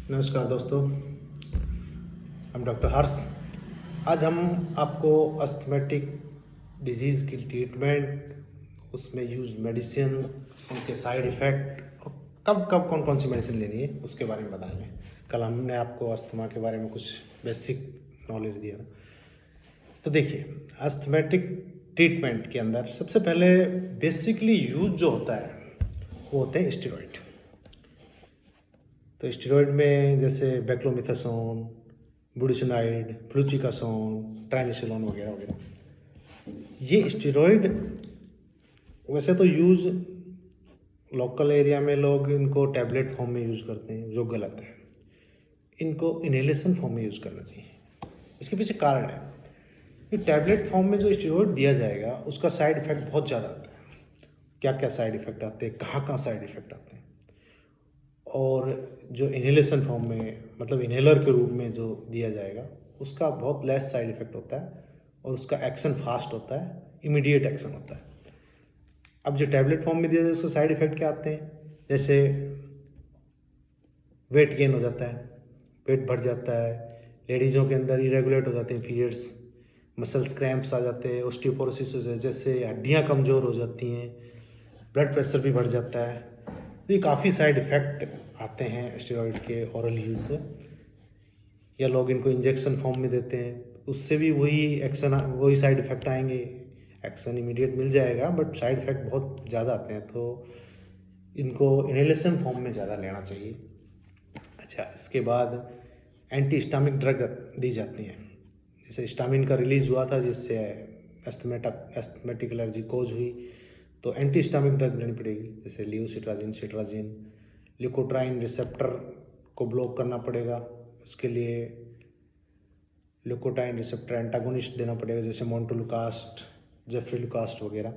नमस्कार दोस्तों, हम डॉक्टर हर्ष। आज हम आपको अस्थमेटिक डिजीज़ की ट्रीटमेंट, उसमें यूज मेडिसिन, उनके साइड इफ़ेक्ट और कब कब कौन कौन सी मेडिसिन लेनी है उसके बारे में बताएंगे। कल हमने आपको अस्थमा के बारे में कुछ बेसिक नॉलेज दिया था। तो देखिए, अस्थमेटिक ट्रीटमेंट के अंदर सबसे पहले बेसिकली यूज जो होता है वो होते हैं स्टेरॉइड। तो स्टेरॉइड में जैसे बेक्लोमिथासोन, बुडिसोनाइड, फ्लूचिकासोन, ट्राइनिसिलोन वगैरह वगैरह। ये स्टेरॉइड वैसे तो यूज़ लोकल एरिया में लोग इनको टैबलेट फॉर्म में यूज़ करते हैं, जो गलत है। इनको इनहेलेशन फॉर्म में यूज़ करना चाहिए। इसके पीछे कारण है कि टैबलेट फॉर्म में जो स्टेरॉइड दिया जाएगा उसका साइड इफ़ेक्ट बहुत ज़्यादा आता है। क्या क्या साइड इफ़ेक्ट आते हैं, कहाँ कहाँ साइड इफ़ेक्ट आते हैं। और जो इनहेलेशन फॉर्म में, मतलब इनहेलर के रूप में जो दिया जाएगा, उसका बहुत लेस साइड इफ़ेक्ट होता है और उसका एक्शन फास्ट होता है, इमीडिएट एक्शन होता है। अब जो टैबलेट फॉर्म में दिया जाए उसके साइड इफ़ेक्ट क्या आते हैं, जैसे वेट गेन हो जाता है, पेट बढ़ जाता है, लेडीज़ों के अंदर इरेगुलेट हो जाते हैं पीरियड्स, मसल्स क्रैम्प्स आ जाते हैं, ऑस्टियोपोरोसिस हो जाए, जैसे हड्डियाँ कमज़ोर हो जाती हैं, ब्लड प्रेशर भी बढ़ जाता है। तो ये काफ़ी साइड इफ़ेक्ट आते हैं स्टेरॉइड के ओरल यूज़ से। या लोग इनको इंजेक्शन फॉर्म में देते हैं, उससे भी वही साइड इफ़ेक्ट आएंगे। एक्शन इमीडिएट मिल जाएगा बट साइड इफ़ेक्ट बहुत ज़्यादा आते हैं, तो इनको इनहेलेशन फॉर्म में ज़्यादा लेना चाहिए। अच्छा, इसके बाद एंटी हिस्टामिक ड्रग दी जाती हैं। जैसे हिस्टामिन का रिलीज़ हुआ था जिससे अस्थमेटिक एलर्जी कोज हुई, तो एंटी हिस्टामिक ड्रग देनी पड़ेगी, जैसे लियोसिट्राजिन, सिट्राजिन। ल्यूकोट्राइन रिसेप्टर को ब्लॉक करना पड़ेगा, उसके लिए ल्यूकोट्राइन रिसेप्टर एंटागोनिस्ट देना पड़ेगा, जैसे मोन्टुलुकास्ट, जेफ्रिलुकास्ट वगैरह।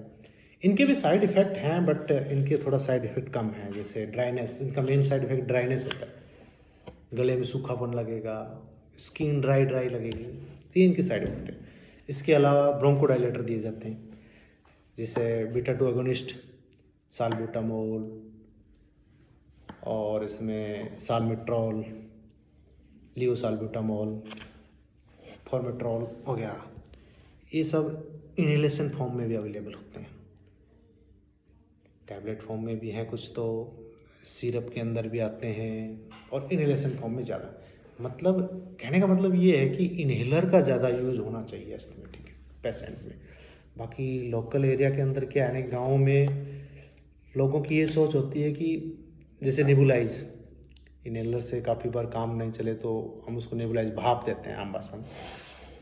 इनके भी साइड इफ़ेक्ट हैं बट इनके थोड़ा साइड इफ़ेक्ट कम है। जैसे ड्राइनेस, इनका मेन साइड इफ़ेक्ट ड्राइनेस होता है, गले में सूखापन लगेगा, स्किन ड्राई ड्राई लगेगी, तो इनके साइड इफ़ेक्ट है। इसके अलावा ब्रोंकोडाइलेटर दिए जाते हैं, जैसे बीटा 2 एगोनिस्ट, साल्ब्यूटामोल, और इसमें साल्मेट्रॉल, लियोसाल्ब्यूटामोल, फॉर्मेट्रॉल वगैरह। ये सब इनहेलेशन फॉर्म में भी अवेलेबल होते हैं, टैबलेट फॉर्म में भी हैं कुछ, तो सिरप के अंदर भी आते हैं, और इनहेलेशन फॉर्म में ज़्यादा। मतलब कहने का मतलब ये है कि इनहेलर का ज़्यादा यूज़ होना चाहिए अस्थमेटिक पेशेंट में। बाकी लोकल एरिया के अंदर क्या है ना, गाँव में लोगों की ये सोच होती है कि जैसे नेबुलाइज, इनहेलर से काफ़ी बार काम नहीं चले तो हम उसको नेबुलाइज भाप देते हैं आम भाषा में,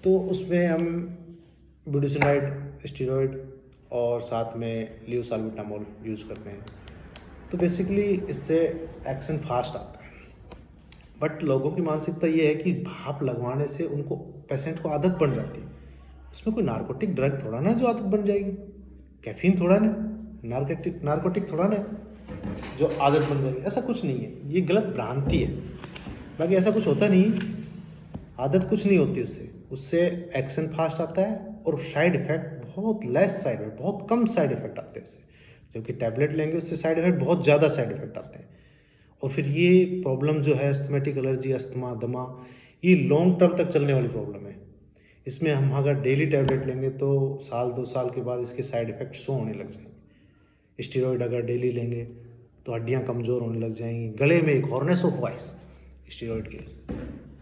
तो उसमें हम बुडिसोनाइड, स्टेरॉइड और साथ में लियोसाल्ब्यूटामोल यूज़ करते हैं। तो बेसिकली इससे एक्शन फास्ट आता है। बट लोगों की मानसिकता ये है कि भाप लगवाने से उनको, पेशेंट को आदत बन जाती है। उसमें कोई नार्कोटिक ड्रग थोड़ा ना जो आदत बन जाएगी, कैफीन थोड़ा ना, नार्कोटिक थोड़ा ना जो आदत बन जाएगी, ऐसा कुछ नहीं है। ये गलत भ्रांति है। बाकी ऐसा कुछ होता नहीं, आदत कुछ नहीं होती उससे। उससे एक्शन फास्ट आता है और साइड इफ़ेक्ट बहुत लेस, साइड इफेक्ट बहुत कम साइड इफ़ेक्ट आते हैं उससे। जबकि टैबलेट लेंगे उससे साइड इफ़ेक्ट बहुत ज़्यादा साइड इफ़ेक्ट आते हैं। और फिर ये प्रॉब्लम जो है अस्थमेटिक एलर्जी, अस्थमा, दमा, ये लॉन्ग टर्म तक चलने वाली प्रॉब्लम है। इसमें हम अगर डेली टैबलेट लेंगे तो साल 2 साल के बाद इसके साइड इफ़ेक्ट शो होने लग जाएंगे। स्टेरॉइड अगर डेली लेंगे तो हड्डियाँ कमज़ोर होने लग जाएंगी। गले में एक हॉर्नेस ऑफ वॉइस स्टेरॉइड के,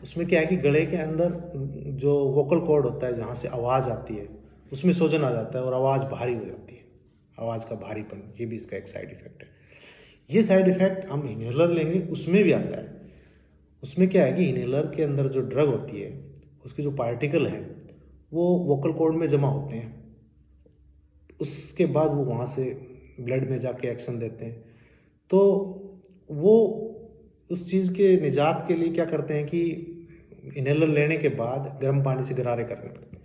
उसमें क्या है कि गले के अंदर जो वोकल कॉर्ड होता है, जहाँ से आवाज़ आती है, उसमें सूजन आ जाता है और आवाज़ भारी हो जाती है, आवाज़ का भारीपन, ये भी इसका एक साइड इफ़ेक्ट है। ये साइड इफ़ेक्ट हम इनहेलर लेंगे उसमें भी आता है। उसमें क्या है कि इनहेलर के अंदर जो ड्रग होती है, उसके जो पार्टिकल हैं वो वोकल कॉर्ड में जमा होते हैं, उसके बाद वो वहाँ से ब्लड में जाके एक्शन देते हैं। तो वो उस चीज़ के निजात के लिए क्या करते हैं कि इनहेलर लेने के बाद गर्म पानी से गरारे करने पड़ते हैं।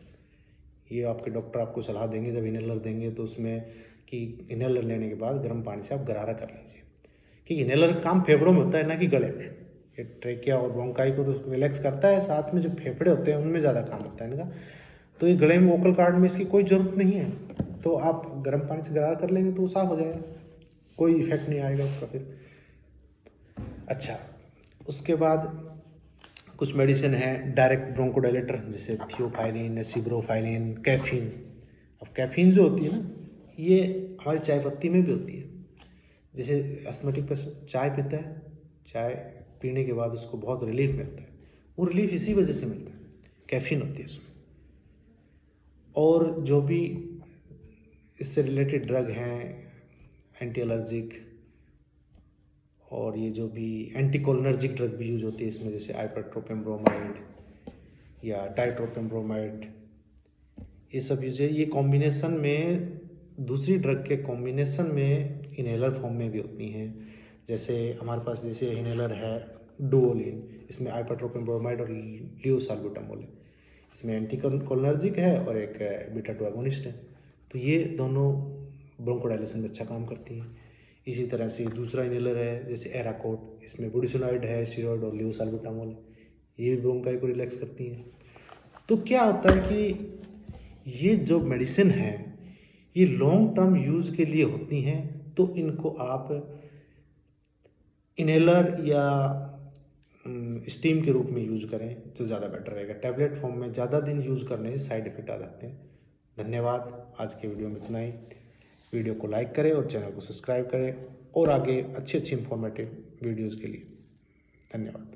ये आपके डॉक्टर आपको सलाह देंगे जब इनहेलर देंगे, तो उसमें कि इनहेलर लेने के बाद गर्म पानी से आप गरारा कर लीजिए, कि इनहेलर का काम फेफड़ों में होता है ना कि गले में। ये ट्रेकिया और ब्रोंकाई को तो रिलैक्स करता है, साथ में जो फेफड़े होते हैं उनमें ज़्यादा काम होता है इनका। तो ये गले में वोकल कॉर्ड में इसकी कोई ज़रूरत नहीं है, तो आप गर्म पानी से गरारा कर लेंगे तो वो साफ हो जाएगा, कोई इफेक्ट नहीं आएगा इसका फिर। अच्छा, उसके बाद कुछ मेडिसिन है डायरेक्ट ब्रोंकोडायलेटर, जैसे थियोफाइलिन, सिब्रोफाइलिन, कैफीन। अब कैफीन जो होती है ना, ये हमारी चाय पत्ती में भी होती है। जैसे एस्थमेटिक पेशेंट चाय पीता है, चाय पीने के बाद उसको बहुत रिलीफ मिलता है, वो रिलीफ इसी वजह से मिलता है, कैफीन होती है उसमें। और जो भी इससे रिलेटेड ड्रग हैं, एंटी एलर्जिक और ये जो भी एंटीकोलिनर्जिक ड्रग भी यूज होती है इसमें, जैसे आइपरट्रोपिन ब्रोमाइड या डाइट्रोपिन ब्रोमाइड, ये सब यूज है। ये कॉम्बिनेशन में दूसरी ड्रग के कॉम्बिनेशन में इनहेलर फॉर्म में भी होती हैं। जैसे हमारे पास जैसे इनहेलर है डुओलिन, इसमें आइपरट्रोपिन ब्रोमाइड और लियोसाल्बुटामोल है। इसमें एंटीकोलिनर्जिक है और एक बीटा 2 एगोनिस्ट है। तो ये दोनों ब्रोंकोडायलेशन में अच्छा काम करती हैं। इसी तरह से दूसरा इनहेलर है जैसे एराकोट, इसमें बुडिसोनाइड है, स्टीरॉयड और लियोसाल्बुटामोल है, ये भी ब्रोंकाई को रिलैक्स करती हैं। तो क्या होता है कि ये जो मेडिसिन है ये लॉन्ग टर्म यूज़ के लिए होती हैं, तो इनको आप इनहेलर या स्टीम के रूप में यूज़ करें तो ज़्यादा बेटर रहेगा। टैबलेट फॉर्म में ज़्यादा दिन यूज़ करने से साइड इफ़ेक्ट आ जाते हैं। धन्यवाद। आज के वीडियो में इतना ही। वीडियो को लाइक करें और चैनल को सब्सक्राइब करें और आगे अच्छी इंफॉर्मेटिव वीडियोज़ के लिए। धन्यवाद।